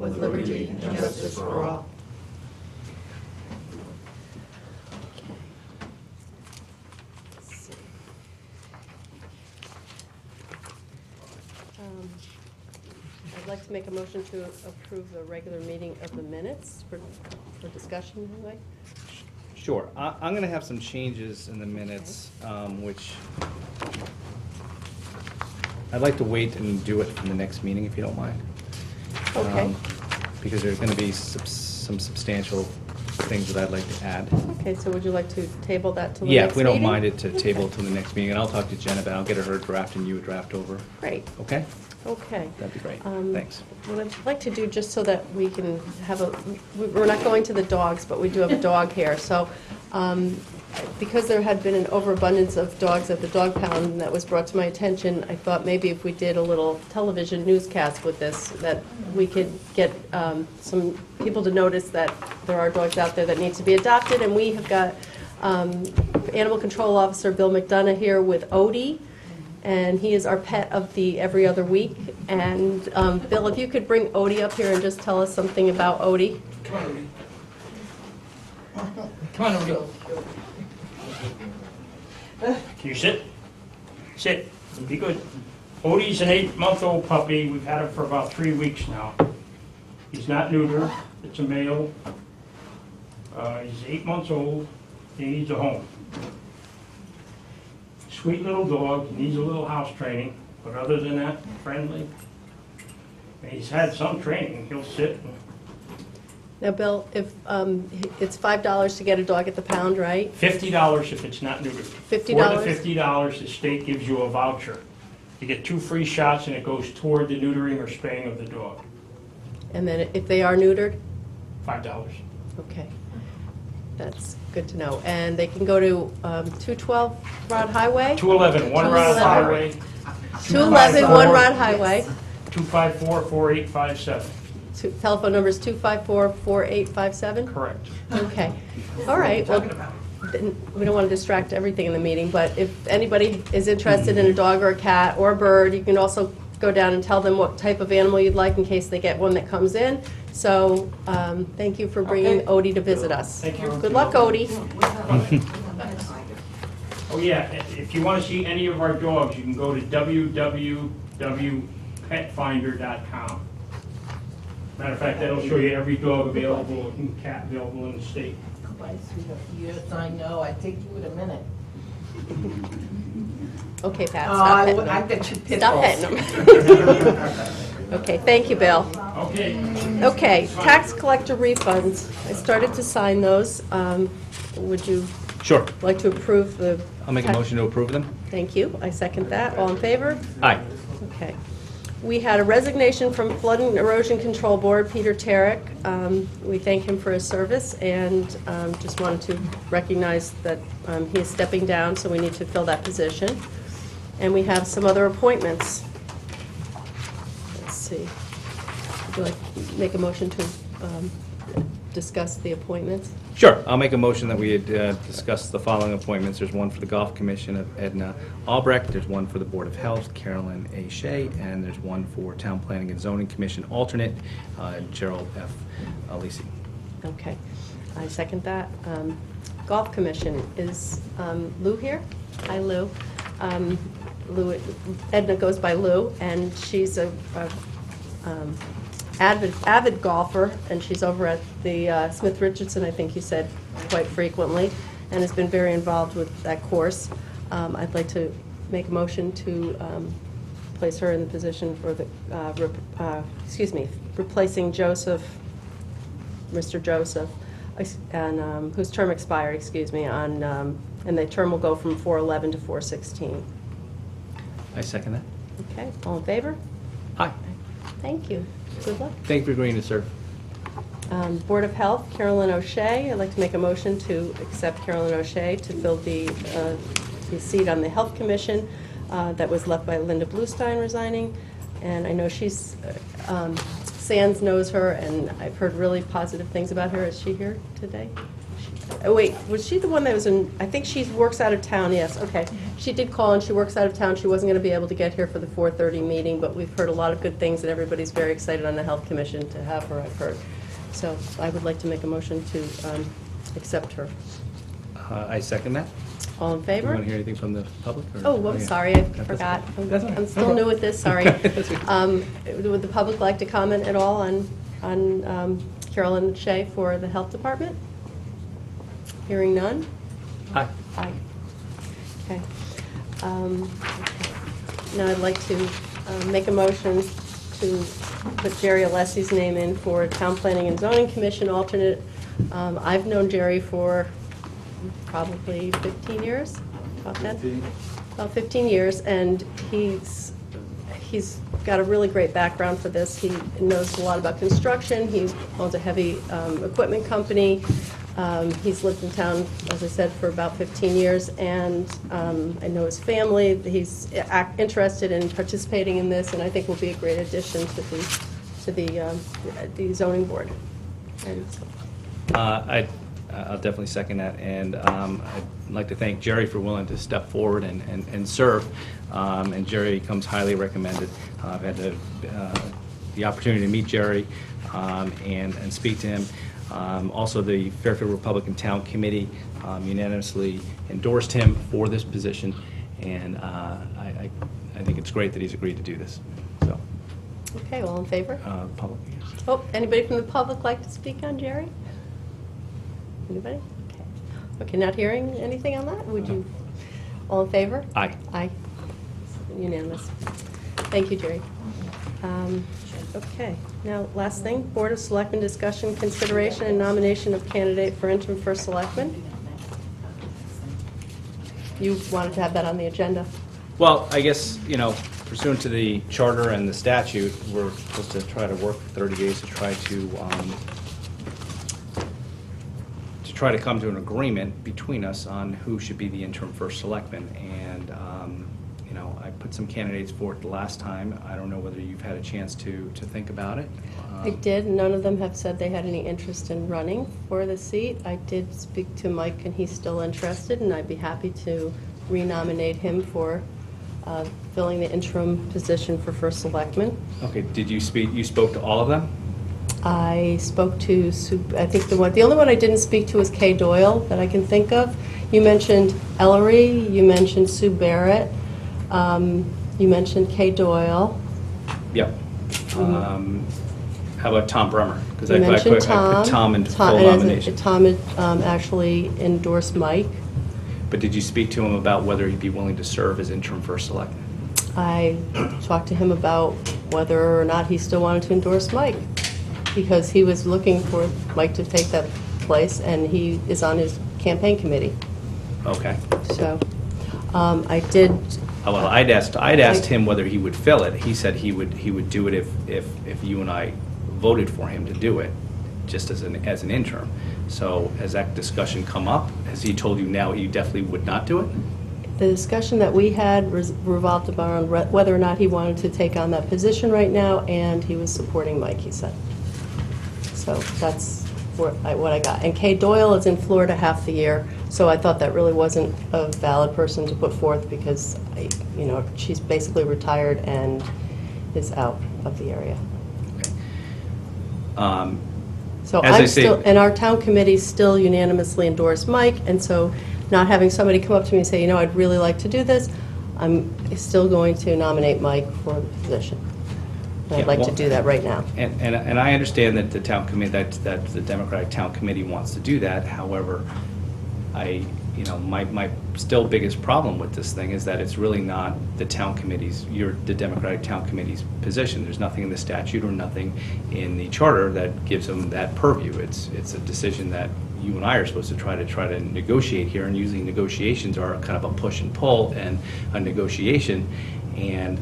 with liberty and justice for all. I'd like to make a motion to approve the regular meeting of the minutes for discussion anyway. Sure. I'm going to have some changes in the minutes, which I'd like to wait and do it in the next meeting, if you don't mind. Okay. Because there's going to be some substantial things that I'd like to add. Okay, so would you like to table that till the Yeah, next if we don't meeting? mind it, to table it till the next meeting, and I'll talk to Jen about it. I'll get her draft and you a draft over. Great, Okay? okay. That'd be great. Thanks. What I'd like to do, just so that we can have we're not going to the dogs, but we do have a dog here. So because there had been an overabundance of dogs at the dog pound that was brought to my attention, I thought maybe if we did a little television newscast with this, that we could get some people to notice that there are dogs out there that need to be adopted. And we have got Animal Control Officer Bill McDonough here with Odie. And he is our pet of the every other week. And Bill, if you could bring Odie up here and just tell us something about Odie. Come on, Odie. Come on, Odie. Can you sit? Sit. Be good. Odie's an 8-month-old puppy. We've had him for about 3 weeks now. He's not neutered. It's a male. He's 8 months old. He needs a home. Sweet little dog, needs a little house training, but other than that, friendly. And he's had some training. He'll sit. Now, Bill, if it's $5 to get a dog at the pound, right? $50 if it's not neutered. $50? For the $50, the state gives you a voucher. You get 2 free shots, and it goes toward the neutering or spaying of the dog. And then if they are neutered? $5. Okay. That's good to know. And they can go to 212 Rod Highway? 211, One Rod 211. Highway. 211 One Rod Highway. 254-4857. Telephone number is 254-4857? Correct. Okay. All right. Well, then we don't want to distract everything in the meeting, but if anybody is interested in a dog or a cat or a bird, you can also go down and tell them what type of animal you'd like in case they get one that comes in. So thank you for bringing Odie to visit us. Thank you. Good luck, Odie. Oh, yeah, if you want to see any of our dogs, you can go to www.petfinder.com. Matter of fact, that'll show you every dog available and cat available in the state. Yes, I know. I think you would a minute. Okay, Pat, Oh, stop petting I him. bet you pit Stop bulls. petting him. Okay, thank you, Bill. Okay. Okay, tax collector refunds. I started to sign those. Would you Sure. like to approve the? I'll make a motion to approve them. Thank you. I second that. All in favor? Aye. Okay. We had a resignation from Flood and Erosion Control Board, Peter Tarek. We thank him for his service and just wanted to recognize that he is stepping down, so we need to fill that position. And we have some other appointments. Let's see. Would you like to make a motion to discuss the appointments? Sure. I'll make a motion that we had discussed the following appointments. There's one for the Golf Commission of Edna Albrecht, there's one for the Board of Health, Carolyn A. Shea, and there's one for Town Planning and Zoning Commission alternate, Gerald F. Alisi. Okay. I second that. Golf Commission, is Lou here? Hi, Lou. Edna goes by Lou, and she's a avid golfer, and she's over at the Smith Richardson, I think you said, quite frequently, and has been very involved with that course. I'd like to make a motion to place her in the position for the, replacing Joseph, Mr. Joseph, and whose term expired, on, and the term will go from 4/11 to 4/16. I second that. Okay, all in favor? Aye. Thank you. Good luck. Thank you for agreeing to serve. Board of Health, Carolyn O'Shea. I'd like to make a motion to accept Carolyn O'Shea to fill the seat on the Health Commission that was left by Linda Bluestein resigning. And I know she's, Sands knows her, and I've heard really positive things about her. Is she here today? Oh, wait, was she the one that was in, I think she works out of town, yes, okay. She did call and she works out of town. She wasn't going to be able to get here for the 4:30 meeting, but we've heard a lot of good things and everybody's very excited on the Health Commission to have her, I've heard. So I would like to make a motion to accept her. I second that. All in Do you favor? want to hear anything from the public? or- Oh, I'm yeah. sorry, I That's forgot. okay. That's all right. I'm still new at this, sorry. That's okay. Would the public like to comment at all on Carolyn Shea for the Health Department? Hearing none? Aye. Aye. Okay. Now I'd like to make a motion to put Jerry Alessi's name in for Town Planning and Zoning Commission alternate. I've known Jerry for probably 15 years, about that? About 15 years, and he's got a really great background for this. He knows a lot about construction. He owns a heavy equipment company. He's lived in town, as I said, for about 15 years, and I know his family. He's interested in participating in this, and I think will be a great addition to the zoning board. And so- I'll definitely second that, and I'd like to thank Jerry for willing to step forward and serve, and Jerry comes highly recommended. I've had the opportunity to meet Jerry and speak to him. Also, the Fairfield Republican Town Committee unanimously endorsed him for this position, and I think it's great that he's agreed to do this. So, Okay, all in favor? public. Oh, anybody from the public like to speak on Jerry? Anybody? Okay. Okay, not hearing anything on that? Would you, all in favor? Aye. Aye. Unanimous. Thank you, Jerry. Okay, now, last thing, Board of Selectmen discussion, consideration, and nomination of candidate for interim first selectman. You wanted to have that on the agenda. Well, I guess, pursuant to the charter and the statute, we're supposed to try to work for 30 days to try to come to an agreement between us on who should be the interim first selectman. And, I put some candidates forward the last time. I don't know whether you've had a chance to think about it. I did. None of them have said they had any interest in running for the seat. I did speak to Mike, and he's still interested, and I'd be happy to renominate him for filling the interim position for first selectman. Okay, you spoke to all of them? I spoke to Sue, I think the only one I didn't speak to is Kay Doyle that I can think of. You mentioned Ellery, you mentioned Sue Barrett, you mentioned Kay Doyle. Yep. How about Tom Bremer? Because You I mentioned put Tom into full and as nomination. Tom had actually endorsed Mike. But did you speak to him about whether he'd be willing to serve as interim first selectman? I talked to him about whether or not he still wanted to endorse Mike, because he was looking for Mike to take that place, and he is on his campaign committee. Okay. So, I did, Well, I'd asked him whether he would fill it. He said he would do it if you and I voted for him to do it, just as an interim. So has that discussion come up? Has he told you now he definitely would not do it? the discussion that we had revolved around whether or not he wanted to take on that position right now, and he was supporting Mike, he said. So that's what I got. And Kay Doyle is in Florida half the year, so I thought that really wasn't a valid person to put forth because, she's basically retired and is out of the area. Okay. So As I say- and our town committee still unanimously endorsed Mike, and so not having somebody come up to me and say, I'd really like to do this, I'm still going to nominate Mike for the position. And Yeah, I'd like to well- do that right now. And I understand that the town committee, that the Democratic Town Committee wants to do that. However, my still biggest problem with this thing is that it's really not the town committee's, the Democratic Town Committee's position. There's nothing in the statute or nothing in the charter that gives them that purview. It's a decision that you and I are supposed to try to negotiate here, and usually negotiations are kind of a push and pull and a negotiation, and,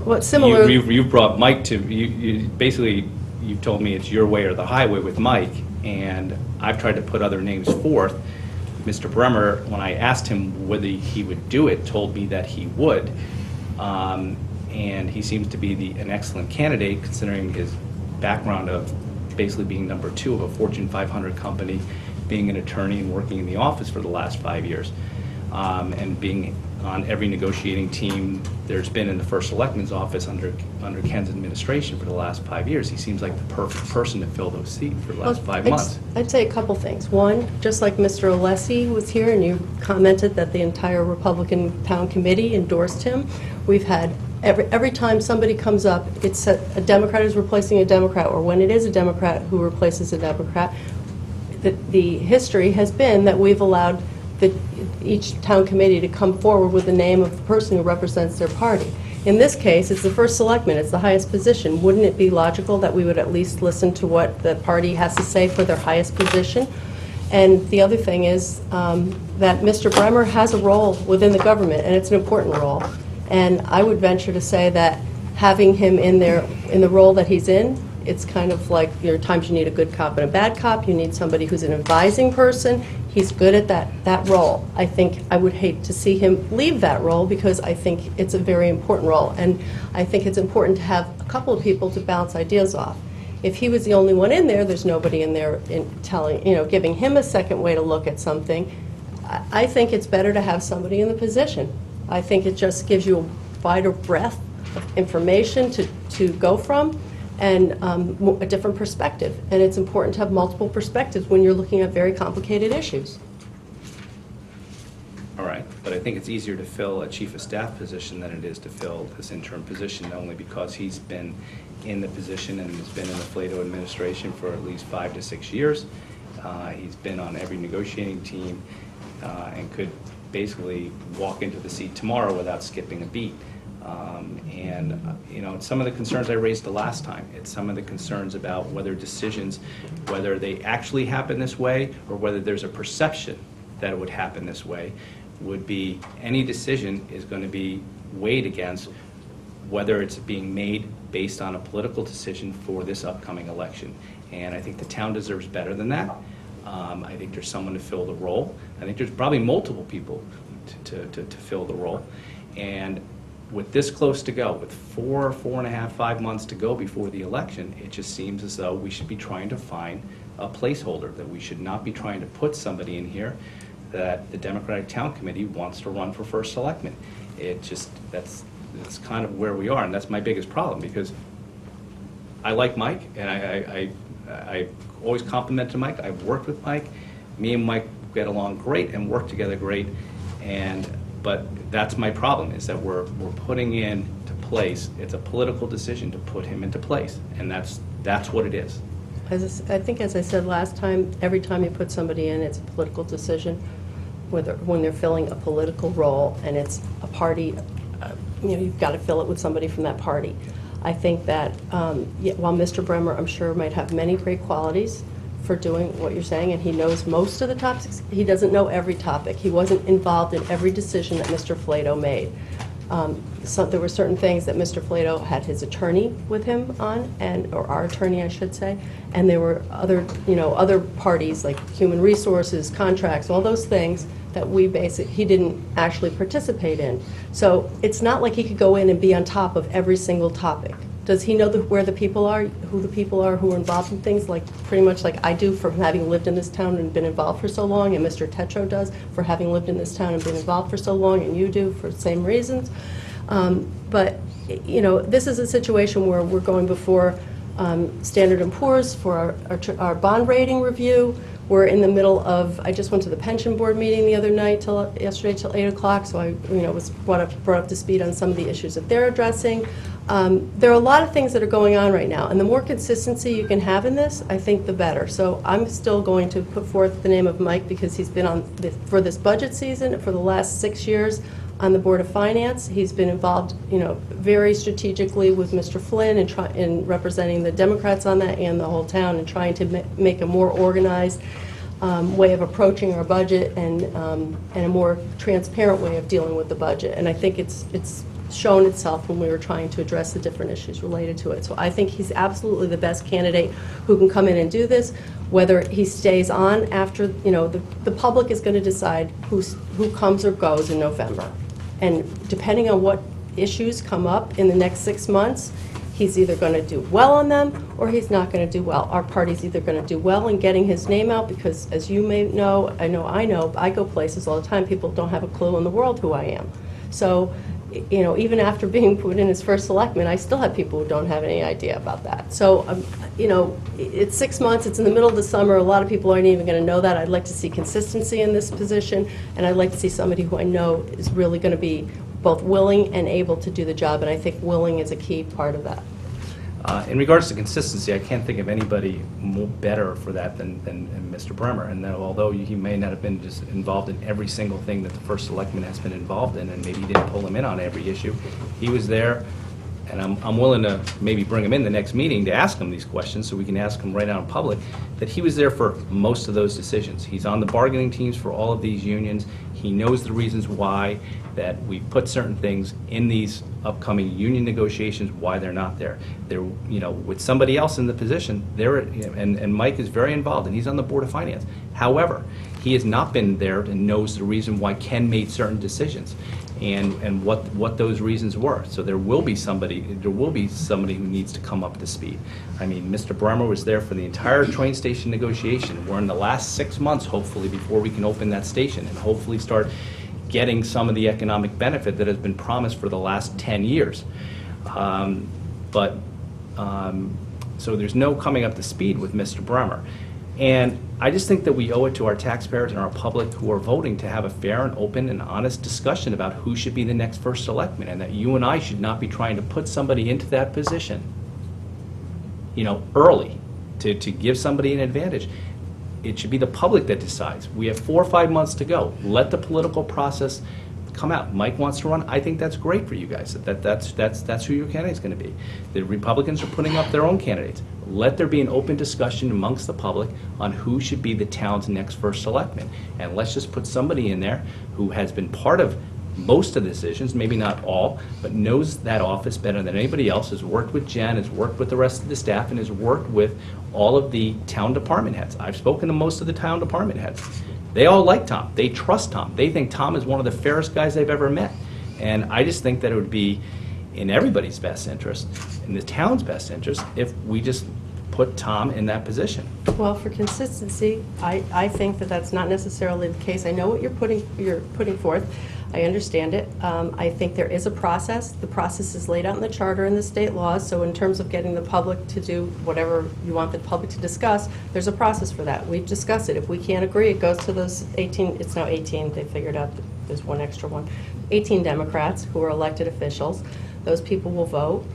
What similar? You brought Mike to, you basically, you told me it's your way or the highway with Mike, and I've tried to put other names forth. Mr. Bremer, when I asked him whether he would do it, told me that he would. And he seems to be an excellent candidate considering his background of basically being number 2 of a Fortune 500 company, being an attorney and working in the office for the last 5 years, and being on every negotiating team there's been in the first Selectmen's office under Ken's administration for the last 5 years. He seems like the perfect person to fill those seats for the last 5 months. I'd say a couple things. One, just like Mr. Alessi was here and you commented that the entire Republican Town Committee endorsed him, we've had, every time somebody comes up, it's a Democrat is replacing a Democrat, or when it is a Democrat who replaces a Democrat, the history has been that we've allowed each town committee to come forward with the name of the person who represents their party. In this case, it's the first selectman, it's the highest position. Wouldn't it be logical that we would at least listen to what the party has to say for their highest position? And the other thing is that Mr. Bremer has a role within the government, and it's an important role. And I would venture to say that having him in there, in the role that he's in, it's kind of like, there are times you need a good cop and a bad cop. You need somebody who's an advising person. He's good at that role. I think I would hate to see him leave that role because I think it's a very important role. And I think it's important to have a couple of people to bounce ideas off. If he was the only one in there, there's nobody in there giving him a second way to look at something. I think it's better to have somebody in the position. I think it just gives you a wider breadth of information to go from, and a different perspective. And it's important to have multiple perspectives when you're looking at very complicated issues. All right, but I think it's easier to fill a chief of staff position than it is to fill this interim position, only because he's been in the position and has been in the Flato administration for at least 5 to 6 years. He's been on every negotiating team and could basically walk into the seat tomorrow without skipping a beat. It's some of the concerns I raised the last time. It's some of the concerns about whether decisions, whether they actually happen this way or whether there's a perception that it would happen this way, would be, any decision is going to be weighed against whether it's being made based on a political decision for this upcoming election. And I think the town deserves better than that. I think there's someone to fill the role. I think there's probably multiple people to fill the role. And with this close to go, with 4.5, 5 months to go before the election, it just seems as though we should be trying to find a placeholder, that we should not be trying to put somebody in here that the Democratic Town Committee wants to run for first selectman. That's kind of where we are, and that's my biggest problem, because I like Mike, and I always complimented Mike. I've worked with Mike. Me and Mike get along great and work together great, but that's my problem, is that we're putting into place, it's a political decision to put him into place, and that's what it is. I think, as I said last time, every time you put somebody in, it's a political decision, when they're filling a political role, and it's a party, you've got to fill it with somebody from that party. I think that while Mr. Bremer, I'm sure, might have many great qualities for doing what you're saying, and he knows most of the topics, he doesn't know every topic. He wasn't involved in every decision that Mr. Flato made. So there were certain things that Mr. Flato had his attorney with him on, or our attorney, I should say, and there were other parties like human resources, contracts, all those things that he didn't actually participate in. So it's not like he could go in and be on top of every single topic. Does he know where the people are, who the people are who are involved in things, pretty much like I do from having lived in this town and been involved for so long, and Mr. Tetro does for having lived in this town and been involved for so long, and you do for the same reasons. But this is a situation where we're going before Standard & Poor's for our bond rating review. We're in the middle of, I just went to the pension board meeting the other night, yesterday till 8 o'clock, so I was brought up to speed on some of the issues that they're addressing. There are a lot of things that are going on right now, and the more consistency you can have in this, I think the better. So I'm still going to put forth the name of Mike, because he's been for this budget season for the last 6 years on the Board of Finance. He's been involved, very strategically with Mr. Flynn in representing the Democrats on that and the whole town, and trying to make a more organized way of approaching our budget, and a more transparent way of dealing with the budget. And I think it's shown itself when we were trying to address the different issues related to it. So I think he's absolutely the best candidate who can come in and do this. Whether he stays on after, the public is going to decide who comes or goes in November. And depending on what issues come up in the next 6 months, he's either going to do well on them or he's not going to do well. Our party's either going to do well in getting his name out because, as you may know, I go places all the time, people don't have a clue in the world who I am. So, you know, even after being put in as first selectman, I still have people who don't have any idea about that. So, you know, it's 6 months, it's in the middle of the summer, a lot of people aren't even going to know that. I'd like to see consistency in this position, and I'd like to see somebody who I know is really going to be both willing and able to do the job, and I think willing is a key part of that. In regards to consistency, I can't think of anybody better for that than Mr. Bremer. And although he may not have been just involved in every single thing that the first selectman has been involved in, and maybe he didn't pull him in on every issue, he was there. And I'm willing to maybe bring him in the next meeting to ask him these questions so we can ask him right out in public, that he was there for most of those decisions. He's on the bargaining teams for all of these unions. He knows the reasons why that we put certain things in these upcoming union negotiations, why they're not there. They're, you know, with somebody else in the position, and Mike is very involved, and he's on the Board of Finance. However, he has not been there and knows the reason why Ken made certain decisions and what those reasons were. So there will be somebody who needs to come up to speed. I mean, Mr. Bremer was there for the entire train station negotiation. We're in the last 6 months, hopefully, before we can open that station and hopefully start getting some of the economic benefit that has been promised for the last 10 years. So there's no coming up to speed with Mr. Bremer. And I just think that we owe it to our taxpayers and our public who are voting to have a fair and open and honest discussion about who should be the next first selectman, and that you and I should not be trying to put somebody into that position, you know, early to give somebody an advantage. It should be the public that decides. We have 4 or 5 months to go. Let the political process come out. Mike wants to run. I think that's great for you guys. That's who your candidate's going to be. The Republicans are putting up their own candidates. Let there be an open discussion amongst the public on who should be the town's next first selectman. And let's just put somebody in there who has been part of most of the decisions, maybe not all, but knows that office better than anybody else, has worked with Jen, has worked with the rest of the staff, and has worked with all of the town department heads. I've spoken to most of the town department heads. They all like Tom. They trust Tom. They think Tom is one of the fairest guys they've ever met. And I just think that it would be in everybody's best interest, in the town's best interest, if we just put Tom in that position. Well, for consistency, I think that that's not necessarily the case. I know what you're putting forth. I understand it. I think there is a process. The process is laid out in the charter and the state laws, so in terms of getting the public to do whatever you want the public to discuss, there's a process for that. We've discussed it. If we can't agree, it goes to those 18, it's now 18, they figured out that there's one extra one, 18 Democrats who are elected officials. Those people will vote.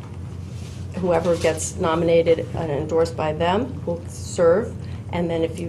Whoever gets nominated and endorsed by them will serve. And then if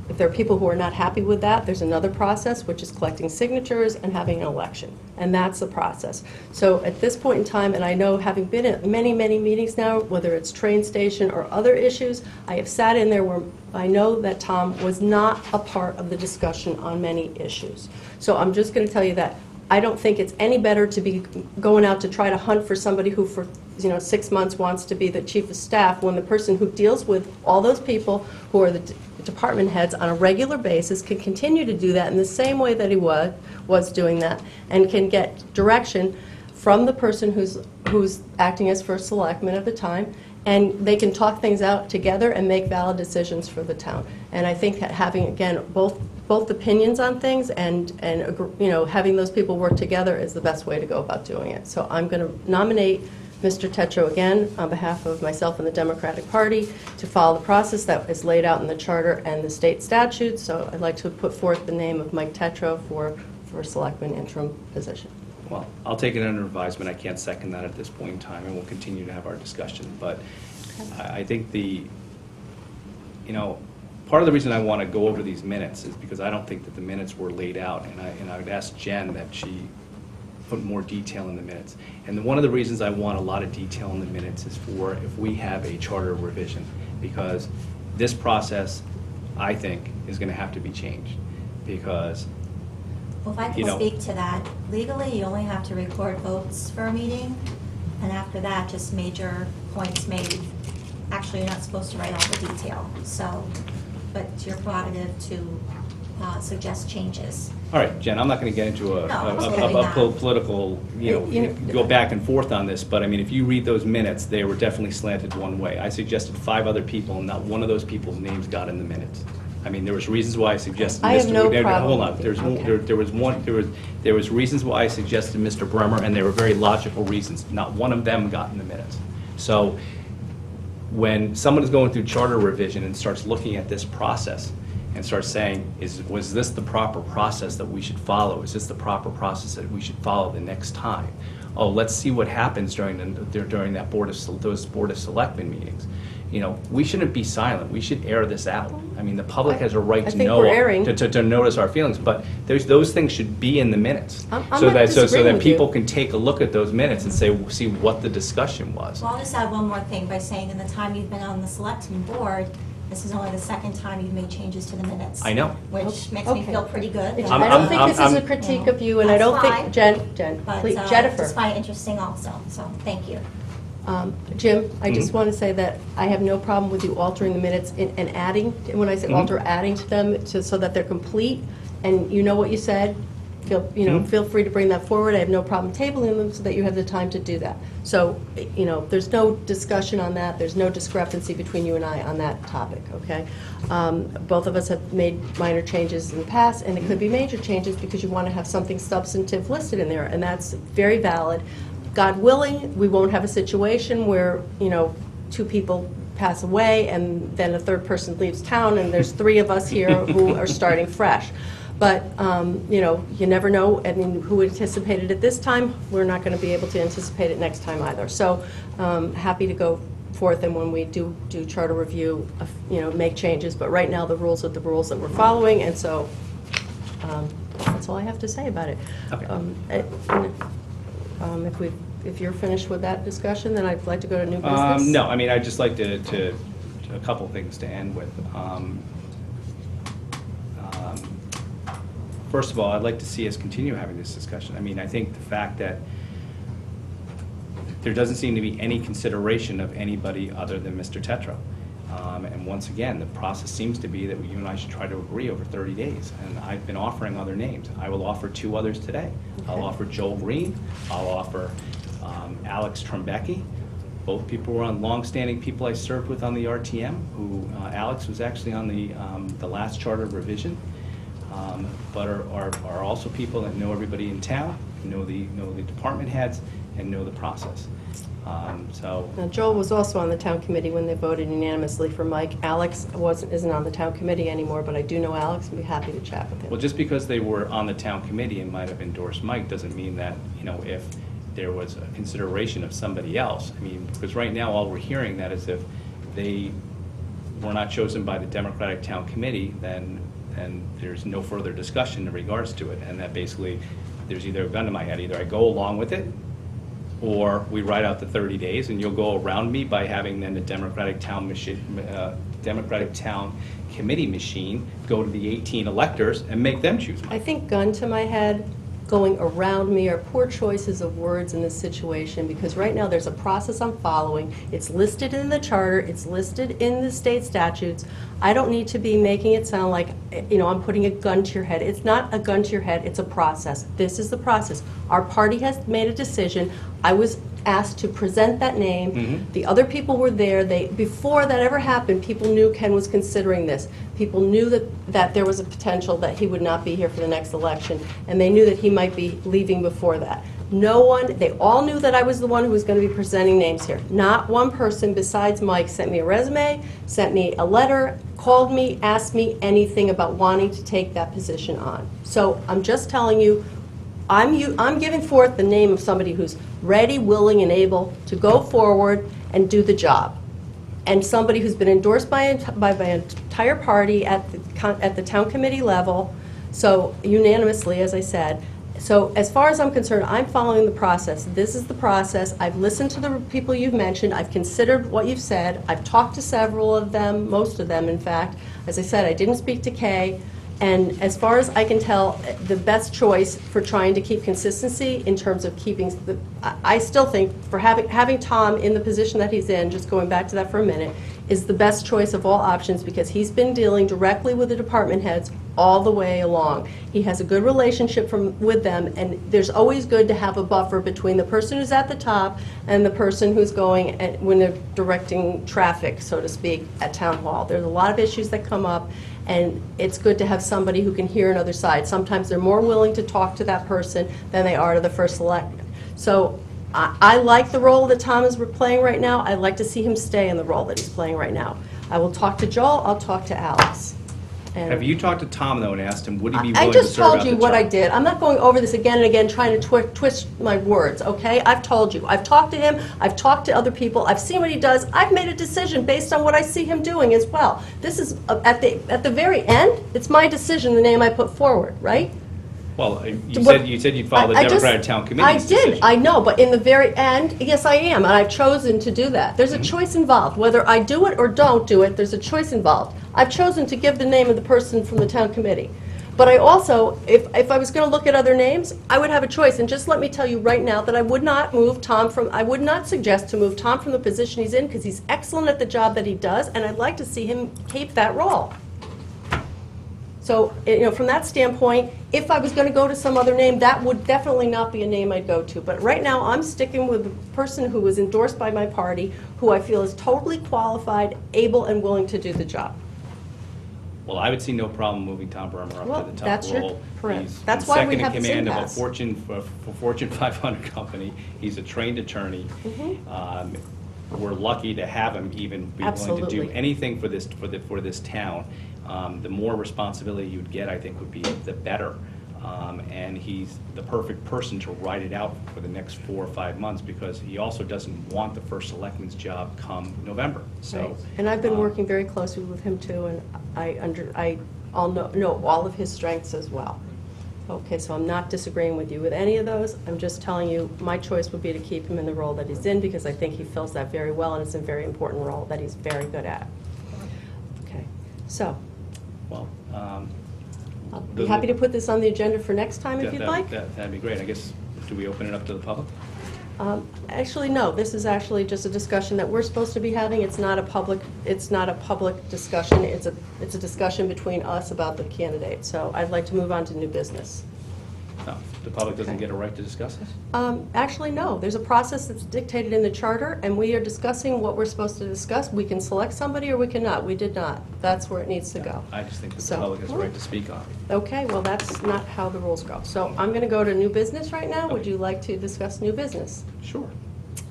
if there are people who are not happy with that, there's another process, which is collecting signatures and having an election. And that's the process. So at this point in time, and I know having been at many, many meetings now, whether it's train station or other issues, I have sat in there where I know that Tom was not a part of the discussion on many issues. So I'm just going to tell you that I don't think it's any better to be going out to try to hunt for somebody who for 6 months wants to be the chief of staff, when the person who deals with all those people who are the department heads on a regular basis can continue to do that in the same way that he was doing that, and can get direction from the person who's acting as first selectman at the time, and they can talk things out together and make valid decisions for the town. And I think that having, again, both opinions on things and having those people work together is the best way to go about doing it. So I'm going to nominate Mr. Tetro again on behalf of myself and the Democratic Party to follow the process that is laid out in the charter and the state statutes. So I'd like to put forth the name of Mike Tetro for selectman interim position. Well, I'll take it under advisement. I can't second that at this point in time, and we'll continue to have our discussion. But I think part of the reason I want to go over these minutes is because I don't think that the minutes were laid out, and I would ask Jen that she put more detail in the minutes. And one of the reasons I want a lot of detail in the minutes is for if we have a charter revision, because this process, I think, is going to have to be changed. Because Well, if I can speak to that, legally, you only have to record votes for a meeting, and after that, just major points made. Actually, you're not supposed to write all the detail, so, but it's your prerogative to suggest changes. All right, Jen, I'm not going to get into No, absolutely not. political, go back and forth on this, but I mean, if you read those minutes, they were definitely slanted one way. I suggested 5 other people, and not one of those people's names got in the minutes. I mean, there was reasons why I suggested I have no Mr. problem Hold on, with there was reasons why I suggested Mr. Bremer, and they were very logical reasons. Not one of them got in the minutes. So when someone is going through charter revision and starts looking at this process and starts saying, was this the proper process that we should follow? Is this the proper process that we should follow the next time? Oh, let's see what happens during that those Board of Selectmen meetings. You know, we shouldn't be silent. We should air this out. I mean, the public has a right I to think know, we're airing. to notice our feelings, but those things should be in the minutes. I'm So not that disagreeing with people you. can take a look at those minutes and see what the discussion was. Well, I'll just add one more thing by saying in the time you've been on the Selectmen Board, this is only the second time you've made changes to the minutes. I know. Which makes me Okay. feel pretty good. It's- that- I don't think this is a I'm- critique of you, and I That's don't think, fine. Jen, But please, I Jennifer. just find it interesting also, so thank you. Jim, I just Mm-hmm. want to say that I have no problem with you altering the minutes and adding, and when I say Mhm. alter, adding to them so that they're complete, and you know what you said, Mhm. feel free to bring that forward. I have no problem tabling them so that you have the time to do that. So, there's no discussion on that, there's no discrepancy between you and I on that topic, okay? Both of us have made minor changes in the past, and it could be major changes because you want to have something substantive listed in there, and that's very valid. God willing, we won't have a situation where, 2 people pass away and then a 3rd person leaves town and there's 3 of us here who are starting fresh. But, you never know. I mean, who anticipated it this time? We're not going to be able to anticipate it next time either. So happy to go forth, and when we do charter review, make changes. But right now, the rules are the rules that we're following, and so that's all I have to say about it. Okay. If you're finished with that discussion, then I'd like to go to new business. No, I mean, I'd just like to a couple things to end with. First of all, I'd like to see us continue having this discussion. I mean, I think the fact that there doesn't seem to be any consideration of anybody other than Mr. Tetro. And once again, the process seems to be that you and I should try to agree over 30 days. And I've been offering other names. I will offer 2 others today. I'll Okay. offer Joel Green. I'll offer Alex Trumbecki. Both people were on longstanding people I served with on the RTM, who Alex was actually on the last charter revision, but are also people that know everybody in town, know the department heads, and know the process. So Now, Joel was also on the town committee when they voted unanimously for Mike. Alex isn't on the town committee anymore, but I do know Alex and be happy to chat with him. well, just because they were on the town committee and might have endorsed Mike doesn't mean that, if there was a consideration of somebody else. I mean, because right now, all we're hearing that is if they were not chosen by the Democratic Town Committee, then there's no further discussion in regards to it, and that basically, there's either a gun to my head, either I go along with it, or we write out the 30 days, and you'll go around me by having then the Democratic Town Committee machine go to the 18 electors and make them choose I Mike. think gun to my head, going around me are poor choices of words in this situation, because right now there's a process I'm following. It's listed in the charter, it's listed in the state statutes. I don't need to be making it sound like, I'm putting a gun to your head. It's not a gun to your head, it's a process. This is the process. Our party has made a decision. I was asked to present that name. Mhm. The other people were there. Before that ever happened, people knew Ken was considering this. People knew that there was a potential that he would not be here for the next election, and they knew that he might be leaving before that. They all knew that I was the one who was going to be presenting names here. Not one person besides Mike sent me a resume, sent me a letter, called me, asked me anything about wanting to take that position on. So I'm just telling you, I'm giving forth the name of somebody who's ready, willing, and able to go forward and do the job. And somebody who's been endorsed by my entire party at the town committee level, so unanimously, as I said. So as far as I'm concerned, I'm following the process. This is the process. I've listened to the people you've mentioned. I've considered what you've said. I've talked to several of them, most of them, in fact. As I said, I didn't speak to Kay. And as far as I can tell, the best choice for trying to keep consistency in terms of keeping, I still think for having Tom in the position that he's in, just going back to that for a minute, is the best choice of all options, because he's been dealing directly with the department heads all the way along. He has a good relationship with them, and there's always good to have a buffer between the person who's at the top and the person who's going when they're directing traffic, so to speak, at Town Hall. There's a lot of issues that come up, and it's good to have somebody who can hear another side. Sometimes they're more willing to talk to that person than they are to the first selectman. So I like the role that Tom is playing right now. I'd like to see him stay in the role that he's playing right now. I will talk to Joel, I'll talk to Alex. And Have you talked to Tom, though, and asked him, would he be I willing to serve just told out you the what I term? did. I'm not going over this again and again, trying to twist my words, okay? I've told you. I've talked to him, I've talked to other people, I've seen what he does. I've made a decision based on what I see him doing as well. This is, at the very end, it's my decision, the name I put forward, right? Well, you said you'd follow the I just- Democratic Town Committee's decision. I did, I know, but in the very end, yes, I am, and I've chosen to do that. There's a choice involved. Whether I do it or don't do it, there's a choice involved. I've chosen to give the name of the person from the town committee. But I also, if I was going to look at other names, I would have a choice. And just let me tell you right now that I would not move Tom from, I would not suggest to move Tom from the position he's in, because he's excellent at the job that he does, and I'd like to see him keep that role. So, from that standpoint, if I was going to go to some other name, that would definitely not be a name I'd go to. But right now, I'm sticking with the person who was endorsed by my party, who I feel is totally qualified, able, and willing to do the job. Well, I would see no problem moving Tom Burmer Well, up to the top that's your role. prerogative. He's That's been why we have second this in command of a impasse. Fortune 500 company. He's a trained attorney. We're lucky to have him even be willing to do Absolutely. anything for this town. The more responsibility you'd get, I think, would be the better. And he's the perfect person to ride it out for the next 4 or 5 months, because he also doesn't want the first selectman's job come November. So, Right. And I've been working very closely with him too, and I know all of his strengths as well. Okay, so I'm not disagreeing with you with any of those. I'm just telling you, my choice would be to keep him in the role that he's in, because I think he fills that very well, and it's a very important role that he's very good at. Okay, so well, I'll be happy to put this on the agenda for next time if you'd like. That'd be great. I guess, do we open it up to the public? Actually, no, this is actually just a discussion that we're supposed to be having. It's not a public discussion. It's a discussion between us about the candidate. So I'd like to move on to new business. No, the public doesn't get a right to discuss this? Actually, no. There's a process that's dictated in the charter, and we are discussing what we're supposed to discuss. We can select somebody or we cannot. We did not. That's where it needs to go. I just think that the So- public has a right to speak on it. Okay, well, that's not how the rules go. So I'm going to go to new business right now. Would Okay. you like to discuss new business? Sure.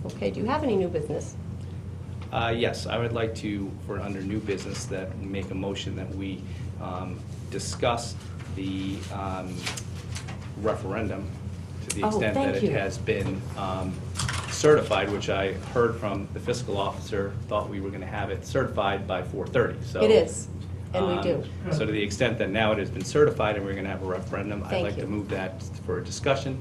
Okay, do you have any new business? Yes, I would like to, for under new business, that make a motion that we discuss the referendum to the Oh, extent thank that you. it has been certified, which I heard from the fiscal officer, thought we were going to have it certified by 4:30, so. It is, and we do. So to the extent that now it has been certified and we're going to have a referendum, I'd Thank like to you. move that for a discussion,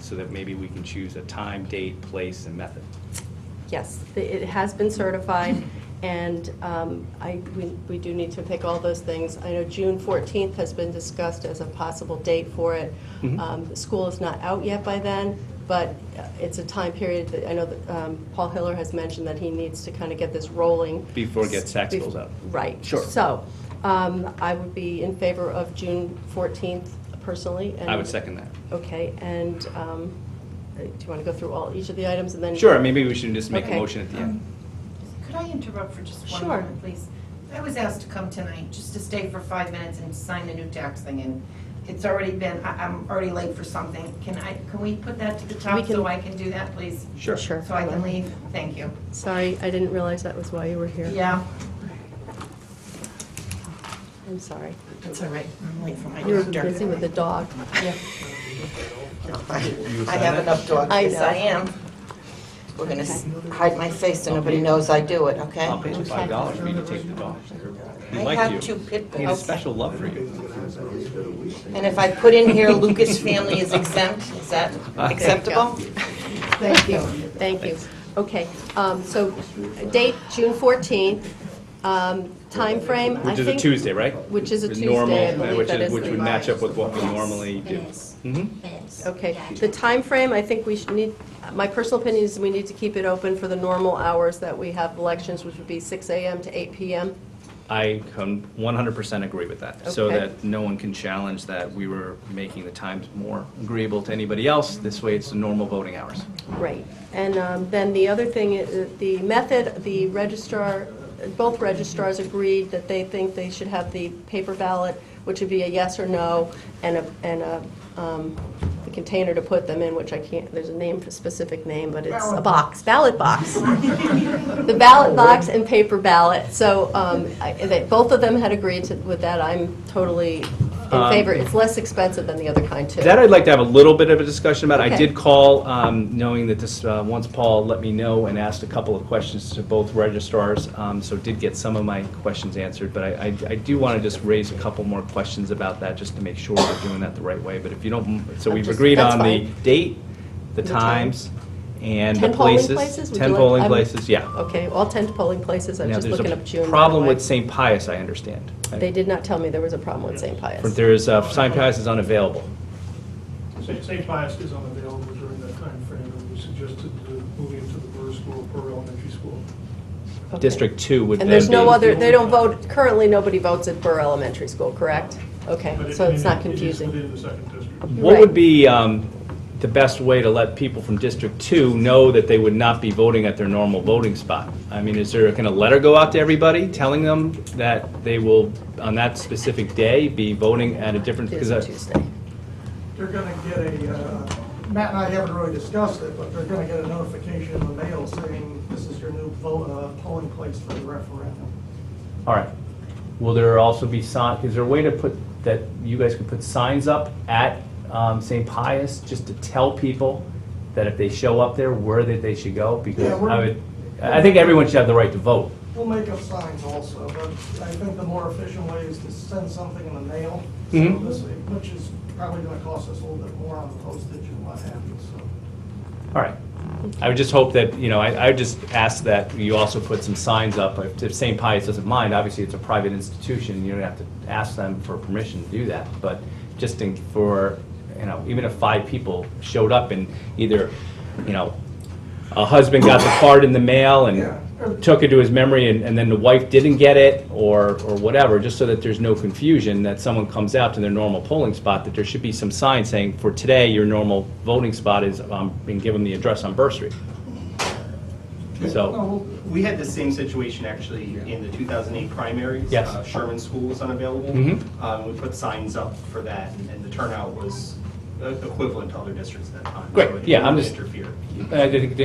so that maybe we can choose a time, date, place, and method. Yes, it has been certified, and we do need to pick all those things. I know June 14th has been discussed as a possible date for it. The school is not out yet by then, but it's a time period that, I know that Paul Hiller has mentioned that he needs to kind of get this rolling. Before it gets tax bills out. Right. Sure. So, I would be in favor of June 14th personally. I would second that. Okay, and do you want to go through each of the items and then? Sure, maybe we should just make a Okay. motion at the end. Could I interrupt for just one Sure. moment, please? I was asked to come tonight just to stay for 5 minutes and sign the new tax thing, and it's already been, I'm already late for something. Can we put that to the We top can- so I can do that, please? Sure. Sure. So I can leave? Thank you. Sorry, I didn't realize that was why you were here. Yeah, I'm sorry. that's all right. I'm late for my You were doctor. busy with the dog. Yeah. I have enough dogs, I yes, know. I am. We're gonna hide my face so nobody knows I do it, okay? I'll pay you $5 for you to take the dog. He I liked have you. 2 pit He had a bulls. special love for you. And if I put in here Lucas family is exempt, is that acceptable? Thank you. Thank you. Okay, so date, June 14th. Timeframe, I think. Which is a Tuesday, right? Which is a The Tuesday, normal, I believe which that is which the- would match up with what we normally do. It is. Mhm. It is. Okay, the timeframe, I think we should need, my personal opinion is we need to keep it open for the normal hours that we have elections, which would be 6 a.m. to 8 p.m. I can 100% agree with that, so Okay. that no one can challenge that we were making the times more agreeable to anybody else. This way, it's the normal voting hours. Right. And then the other thing, the method, the registrar, both registrars agreed that they think they should have the paper ballot, which would be a yes or no, and the container to put them in, which I can't, there's a name, a specific name, but it's a box, ballot box. The ballot box and paper ballot. So both of them had agreed with that. I'm totally in favor. It's less expensive than the other kind, too. That I'd like to have a little bit of a discussion about. I Okay. did call, knowing that this, once Paul let me know and asked a couple of questions to both registrars, so did get some of my questions answered, but I do want to just raise a couple more questions about that, just to make sure we're doing that the right way. But if you don't, so we've agreed that's on the fine. date, the The time. times, and the 10 polling places. places? Would 10 you like- polling I'm- places, yeah. Okay, all 10 polling places. I'm Now, just there's looking up June. a by the problem way. with St. Pius, I understand. They did not tell me there was a problem with St. Pius. But there's, St. Pius is unavailable. St. Pius is unavailable during that time frame, and we suggested moving to the Burr School per elementary school. Okay. District 2 would then And there's no be- other, they don't vote, currently nobody votes at Burr Elementary School, correct? Okay, But so it's not It is confusing. within the second district. What Right. would be the best way to let people from District 2 know that they would not be voting at their normal voting spot? I mean, is there, can a letter go out to everybody telling them that they will, on that specific day, be voting at a different, It is because a Tuesday. They're gonna get Matt and I haven't really discussed it, but they're gonna get a notification in the mail saying this is your new polling place for the referendum. all right. Will there also be is there a way to put, that you guys could put signs up at St. Pius, just to tell people that if they show up there, where that they should go? Because Yeah, I think everyone should have the right to vote. We'll make up signs also, but I think the more efficient way is to send something in the mail, so Mhm. which is probably gonna cost us a little bit more on the postage and what have you, so. All right. I would just hope that, I would just ask that you also put some signs up. If St. Pius doesn't mind, obviously it's a private institution, you don't have to ask them for permission to do that. But just for, even if 5 people showed up and either, a husband got the card in the mail and took it to his memory, and then the wife didn't get it, or whatever, just so that there's no confusion, that someone comes out to their normal polling spot, that there should be some sign saying, for today, your normal voting spot is, and give them the address on Burr Street. So, We had the same situation actually in the 2008 primaries. Yes. Sherman School was unavailable. Mhm. We put signs up for that, and the turnout was equivalent to other districts at that time. Great. So it Yeah, I'm didn't just- interfere. I think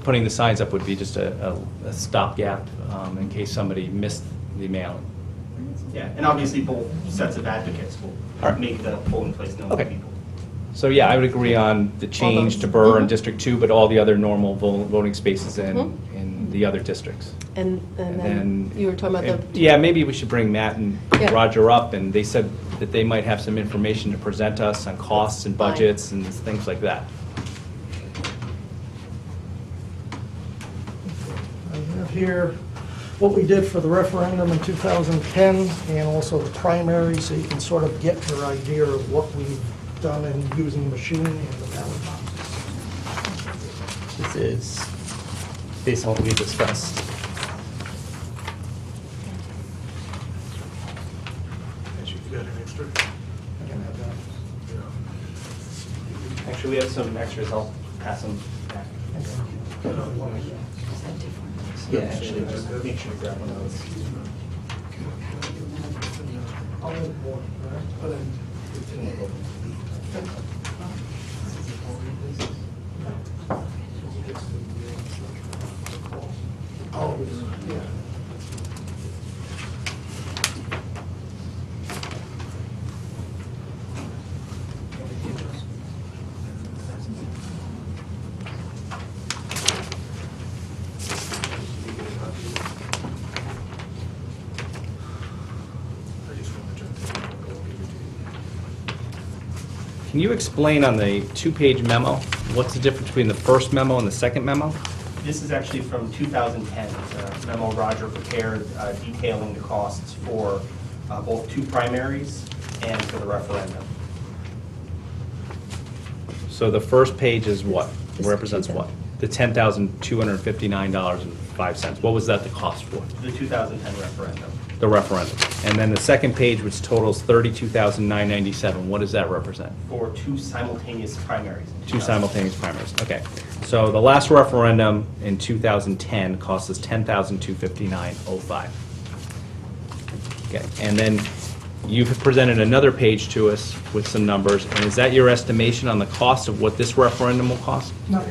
putting the signs up would be just a stopgap in case somebody missed the mailing. Yeah, and obviously both sets of advocates All will right. make the polling place known to Okay. people. So, yeah, I would agree on the change to Burr and District 2, but all the other normal voting spaces in the other districts. And then you were talking about the, Yeah, maybe we should bring Matt and Yeah. Roger up, and they said that they might have some information to present us on costs and Fine. budgets and things like that. I have here what we did for the referendum in 2010 and also the primary, so you can sort of get your idea of what we've done in using the machine and the ballot boxes. This is based on what we discussed. You got an extra? I can have that. Actually, we have some extras. I'll pass them back. Yeah, actually, just make sure to grab one of those. I'll need more, right? Put in. Oh, yeah. Can you explain on the 2-page memo, what's the difference between the first memo and the second memo? This is actually from 2010. It's a memo Roger prepared detailing the costs for both 2 primaries and for the referendum. So the first page is what? This Represents what? The $10,259.05. What was that the cost for? The 2010 referendum. The referendum. And then the second page, which totals $32,997, what does that represent? For two simultaneous primaries. in Two 2010. simultaneous primaries, okay. So the last referendum in 2010 cost us $10,259.05. Okay, and then you've presented another page to us with some numbers, and is that your estimation on the cost of what this referendum will cost? No,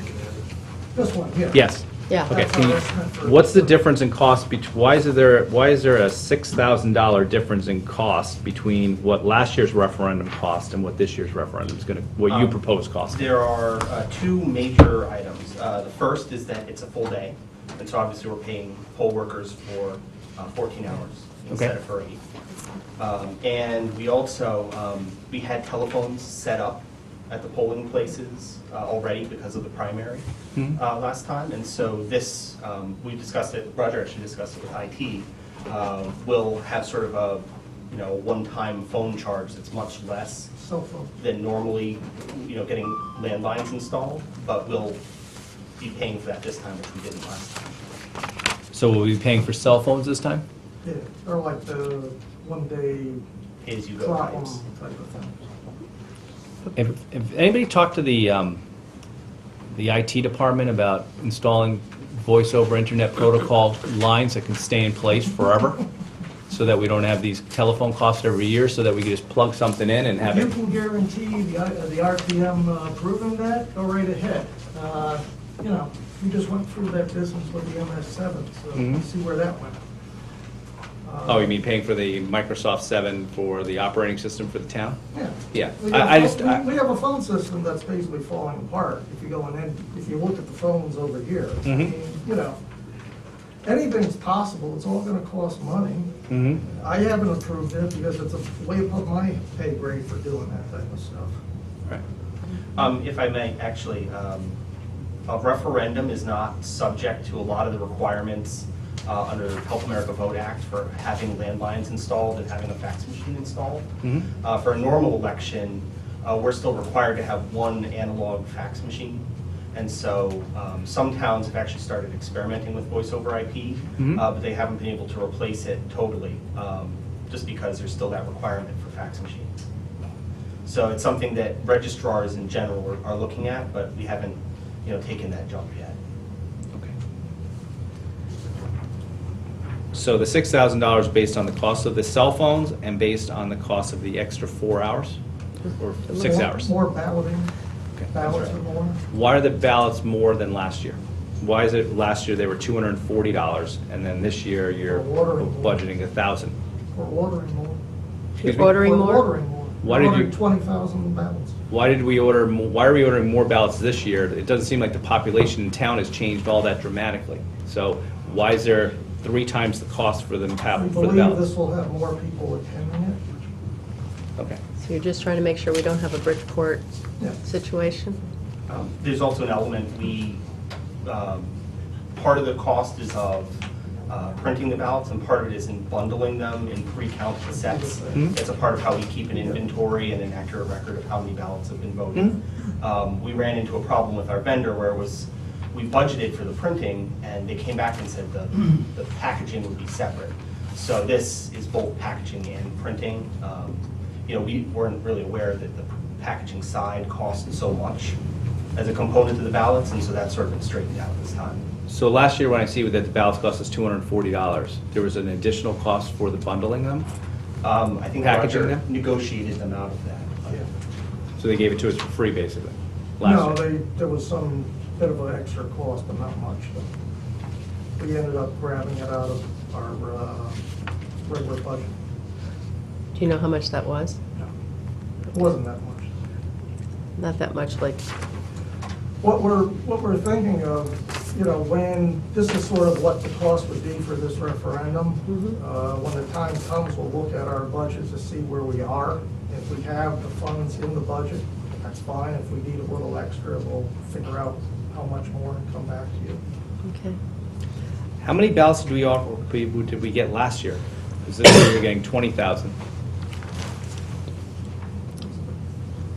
this one here. Yes. Yeah. Okay, That's our estimate for- what's the difference in cost, why is there a $6,000 difference in cost between what last year's referendum cost and what this year's referendum is going to, what you propose cost? There are two major items. The first is that it's a full day, and so obviously we're paying poll workers for 14 hours instead Okay. of for 8. And we also, we had telephones set up at the polling places already because of the primary last time. And so this, we discussed it, Roger actually discussed it with IT, will have sort of a, one-time phone charge that's much less Cell phone. than normally, getting landlines installed, but we'll be paying for that this time, which we didn't last time. So will we be paying for cell phones this time? Yeah, or like the one-day Pay-as-you-go drop 'em types. type of thing. If anybody talked to the IT department about installing voice over internet protocol lines that can stay in place forever, so that we don't have these telephone costs every year, so that we can just plug something in and have If you it? can guarantee the RTM proving that, go right ahead. We just went through that business with the MS7, so Mhm. see where that went. Oh, you mean paying for the Microsoft 7 for the operating system for the town? Yeah. Yeah, We I have- just, We have a phone system that's basically falling apart. If you go in, if you look at the phones over here, I Mhm. mean, anything's possible. It's all gonna cost money. Mhm. I haven't approved it because it's way above my pay grade for doing that type of stuff. Right. If I may, actually, a referendum is not subject to a lot of the requirements under the Help America Vote Act for having landlines installed and having a fax machine installed. Mhm. For a normal election, we're still required to have one analog fax machine. And so some towns have actually started experimenting with voice over IP, Mhm. but they haven't been able to replace it totally, just because there's still that requirement for fax machines. So it's something that registrars in general are looking at, but we haven't, taken that jump yet. Okay. So the $6,000 based on the cost of the cell phones and based on the cost of the extra 4 hours? Or 6 hours? More balloting, Okay. ballots are more. Why are the ballots more than last year? Why is it last year they were $240, and then this year you're We're ordering more. budgeting 1,000? We're ordering more. Excuse me? Ordering We're more? ordering more. Why We're did you- ordering 20,000 ballots. Why are we ordering more ballots this year? It doesn't seem like the population in town has changed all that dramatically. So why is there 3 times the cost for them We for the believe ballots? this will have more people attending Okay. So you're just trying to make sure we don't have a Bridgeport it. Yeah. situation? There's also an element, part of the cost is of printing the ballots, and part of it is in bundling them in pre-count sets. Mhm. It's a part of how we keep an inventory and an accurate record of how many ballots have been voted. We ran into a problem with our vendor where we budgeted for the printing, and they came back and said the packaging would be separate. So this is both packaging and printing. We weren't really aware that the packaging side cost so much as a component of the ballots, and so that's sort of been straightened out this time. So last year when I see that the ballots cost us $240, there was an additional cost for the bundling them? I think Packaging Roger them? negotiated them out of that. Yeah. So they gave it to us for free, basically, last No, year? there was some bit of an extra cost, but not much. We ended up grabbing it out of our regular budget. Do you know how much that was? No, it wasn't that much. Not that much, like, What we're thinking of, when, this is sort of what the cost would be for this referendum. When the time comes, we'll look at our budget to see where we are. If we have the funds in the budget, that's fine. If we need a little extra, we'll figure out how much more and come back to you. okay. How many ballots did we get last year? Because this year you're getting 20,000.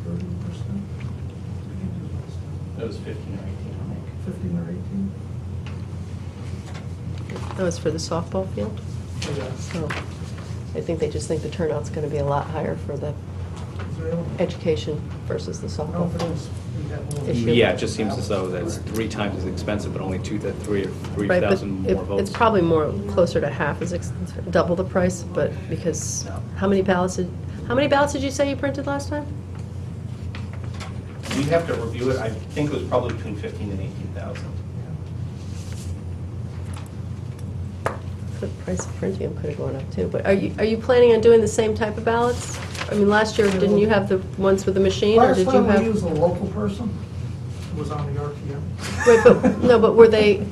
30%, That was 15 or 18, I think. 15 or 18? That was for the softball field? Yeah. So I think they just think the turnout's going to be a lot higher for the education versus the I don't softball. know if it is. We have more- Issue. Yeah, it just seems as though that's 3 times as expensive, but only 3,000 Right, more but votes. it's probably more, closer to half, double the price, but because, how many ballots did you say you printed last time? We'd have to review it. I think it was probably between 15 and 18,000. The price of printing them could have gone up too, but are you planning on doing the same type of ballots? I mean, last year, didn't you have the ones with the machine, or Last did you time we have? used a local person who was on the RTM. Wait, but, no, but were they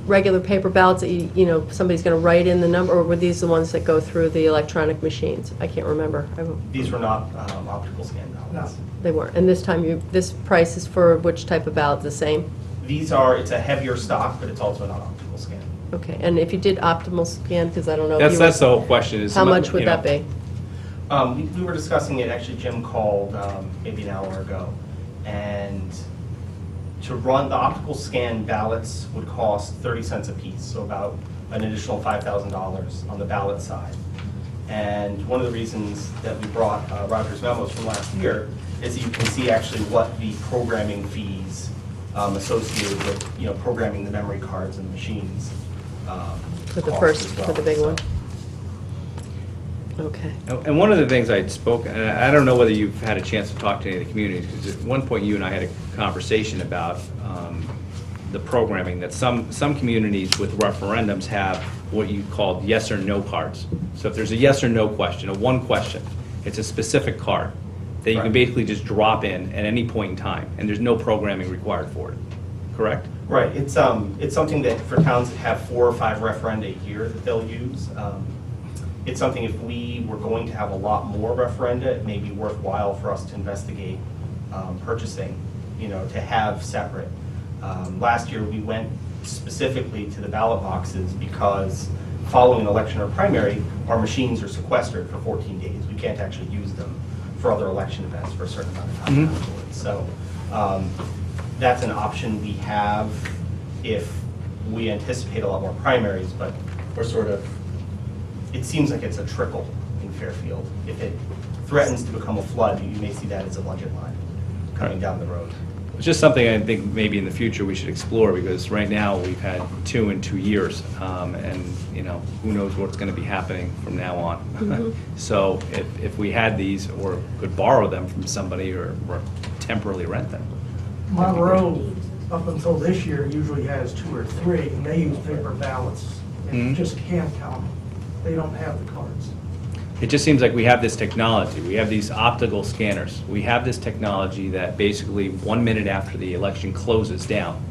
regular paper ballots that somebody's going to write in the number, or were these the ones that go through the electronic machines? I can't remember. These were not optical scan ballots. They weren't. And this time, this price is for which type of ballot, the same? It's a heavier stock, but it's also not optical scan. Okay, and if you did optimal scan, because I don't know if you That's the whole question is. how much would that be? We were discussing it, actually Jim called maybe an hour ago, and to run the optical scan ballots would cost 30 cents a piece, so about an additional $5,000 on the ballot side. And one of the reasons that we brought Roger's memos from last year is that you can see actually what the programming fees associated with programming the memory cards and the machines. For the cost first, as well. for the big So- one? Okay. And one of the things I'd spoken, and I don't know whether you've had a chance to talk to any of the communities, because at one point you and I had a conversation about the programming, that some communities with referendums have what you called yes or no cards. So if there's a yes or no question, a one question, it's a specific card that you can Right. basically just drop in at any point in time, and there's no programming required for it, correct? Right, it's something that for towns that have 4 or 5 referenda a year that they'll use. It's something if we were going to have a lot more referenda, it may be worthwhile for us to investigate purchasing, to have separate. Last year, we went specifically to the ballot boxes because following an election or primary, our machines are sequestered for 14 days. We can't actually use them for other election events for a certain amount of time afterwards. So that's an option we have if we anticipate a lot more primaries, but we're sort of, it seems like it's a trickle in Fairfield. If it threatens to become a flood, you may see that as a budget line coming down the road. It's just something I think maybe in the future we should explore, because right now we've had 2 in 2 years, and who knows what's going to be happening from now on. So if we had these, or could borrow them from somebody, or temporarily rent them. Monroe, up until this year, usually has 2 or 3, and they use paper ballots. And you just can't count them. They don't have the cards. It just seems like we have this technology, we have these optical scanners, we have this technology that basically 1 minute after the election closes down,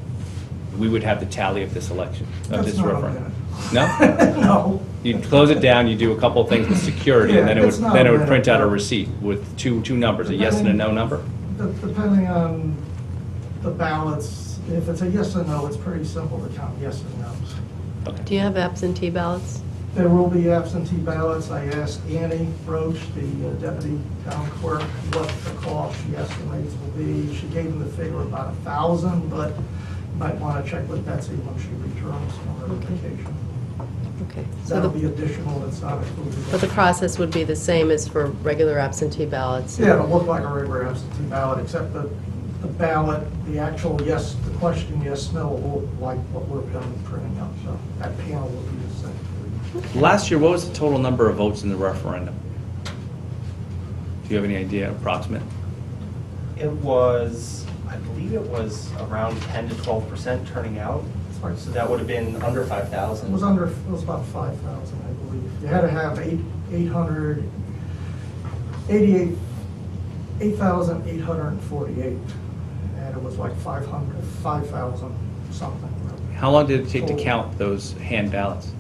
we would have the tally of this election, of That's this not a referendum. minute. No? No. You'd close it down, you do a couple of things with security, and then Yeah, it's not it a would minute, print out a no. receipt with two numbers, a yes and a no number? Depending on the ballots, if it's a yes and no, it's pretty simple to count yes and no's. Do you have absentee ballots? There will be absentee ballots. I asked Annie Roach, the deputy town clerk, what the cost she estimates will be. She gave me the figure of about 1,000, but you might want to check with Betsy when she returns from her Okay. vacation. Okay. So That'll be additional, it's not included. but the process would be the same as for regular absentee ballots? Yeah, it'll look like a regular absentee ballot, except the ballot, the actual yes, the question yes, no, will look like what we're printing up, so that panel will be the same. Last year, what was the total number of votes in the referendum? Do you have any idea, approximate? It was, I believe it was around 10 to 12% turning out. So that would have been under It 5,000. was about 5,000, I believe. You had to have 8,848, and it was like 5,000 something. How long did it take to count those hand ballots?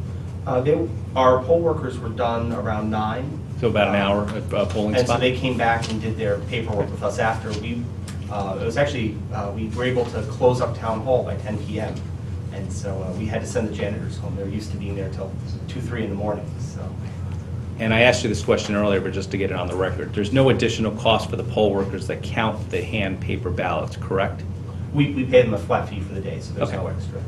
Our poll workers were done around 9. So about an hour at a polling And so spot? they came back and did their paperwork with us after. It was actually, we were able to close up town hall by 10 p.m. And so we had to send the janitors home. They were used to being there till 2, 3 in the morning, so. And I asked you this question earlier, but just to get it on the record, there's no additional cost for the poll workers that count the hand paper ballots, correct? We pay them a flat fee for the day, so there's Okay. no extra.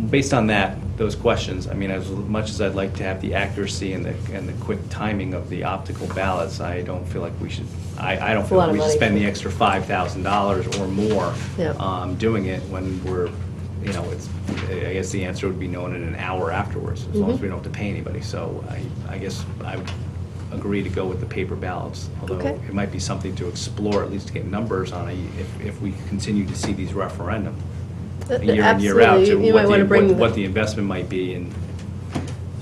based on that, those questions, I mean, as much as I'd like to have the accuracy and the quick timing of the optical ballots, I don't feel like we should, I don't a feel lot like of we should money. spend the extra $5,000 or more Yeah. doing it when we're, you know, it's, I guess the answer would be known in an hour afterwards, as long as we don't have to pay anybody. So I guess I would agree to go with the paper ballots, although Okay. it might be something to explore, at least to get numbers on it, if we continue to see these referendum year in, year out, to Absolutely. You might want to bring what the investment might be and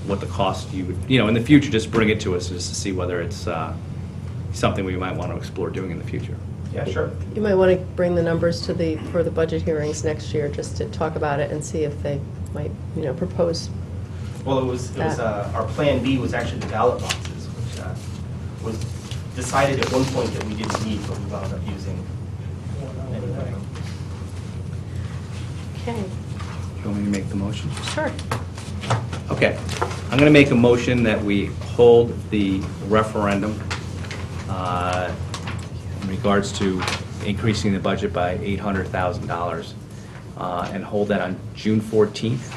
what the cost you would, you know, in the future, just bring it to us just to see whether it's something we might want to explore doing in the future. Yeah, sure. You might want to bring the numbers to for the budget hearings next year, just to talk about it and see if they might, you know, propose. Well, it was our Plan B was actually the ballot boxes, which was decided at one point that we didn't need, but we wound up using anyway. Okay, You want me to make the motion? sure. Okay. I'm going to make a motion that we hold the referendum in regards to increasing the budget by $800,000 and hold that on June 14th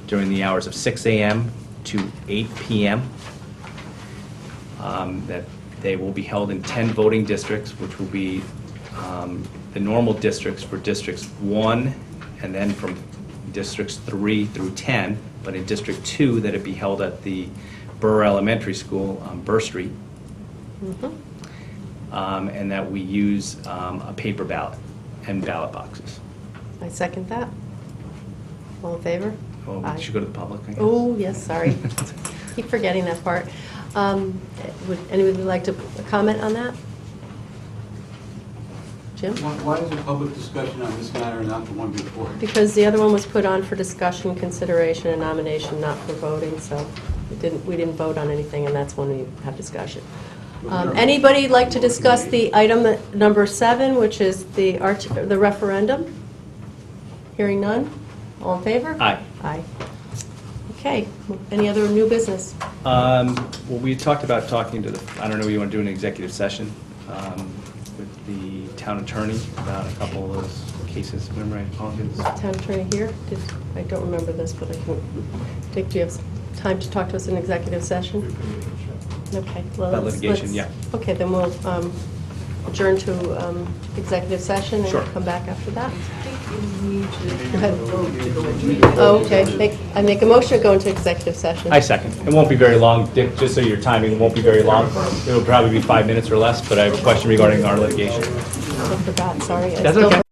during the hours of 6 a.m. to 8 p.m. That they will be held in 10 voting districts, which will be the normal districts for districts 1 and then from districts 3 through 10, but in District 2 that it be held at the Burr Elementary School on Burr Street. And that we use a paper ballot and ballot boxes. I second that. All in favor? Well, Aye. we should go to the public, I guess. Oh, yes, sorry. Keep forgetting that part. Would anybody like to comment on that? Jim? Why is a public discussion on this matter and not the one before? Because the other one was put on for discussion, consideration, and nomination, not for voting, so we didn't vote on anything, and that's when we have discussion. Anybody like to discuss the item number 7, which is the referendum? Hearing none? All in favor? Aye. Aye. Okay, any other new business? Well, we talked about talking to I don't know, you want to do an executive session with the town attorney about a couple of those cases, remember I called you? Town attorney here? I don't remember this, but I can take, do you have time to talk to us in executive session? Okay. Well, About litigation, yeah. Okay, then we'll adjourn to executive session and Sure. come back after that. Go ahead. Oh, okay. I make a motion to go into executive session. I second. It won't be very long, Dick, just so your timing, it won't be very long. It'll probably be 5 minutes or less, but I have a question regarding our litigation. I forgot, sorry. I That's still okay.